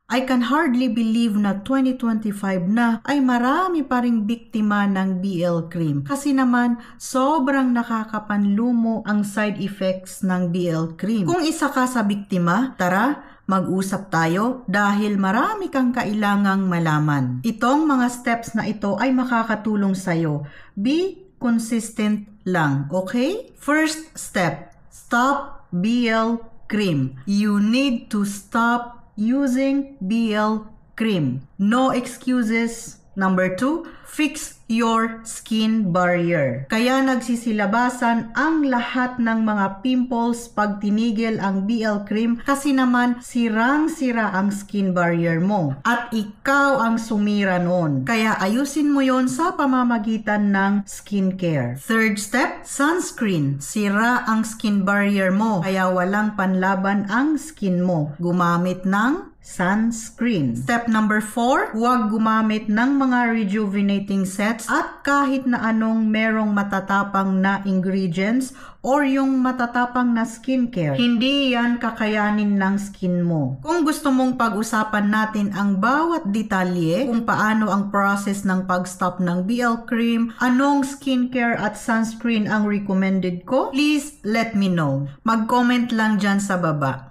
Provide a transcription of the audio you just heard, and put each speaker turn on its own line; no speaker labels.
I can hardly believe na 2025 na ay marami pa ring biktima ng BL cream. Kasi naman, sobrang nakakapanlumo ang side effects ng BL cream. Kung isa ka sa biktima, tara, mag-usap tayo dahil marami kang kailangang malaman. Itong mga steps na ito ay makakatulong sa'yo. Be consistent lang, okay? First step, stop BL cream. You need to stop using BL cream. No excuses. Number 2, fix your skin barrier. Kaya nagsisilabasan ang lahat ng mga pimples pag tinigil ang BL cream kasi naman sirang-sira ang skin barrier mo. At ikaw ang sumira nun. Kaya ayusin mo yon sa pamamagitan ng skincare. Third step, sunscreen. Sira ang skin barrier mo kaya walang panlaban ang skin mo. Gumamit ng sunscreen. Step number 4, huwag gumamit ng mga rejuvenating sets at kahit na anong merong matatapang na ingredients or yung matatapang na skincare. Hindi yan kakayanin ng skin mo. Kung gusto mong pag-usapan natin ang bawat detalye, kung paano ang process ng pag-stop ng BL cream, anong skincare at sunscreen ang recommended ko, please let me know. Mag-comment lang dyan sa baba.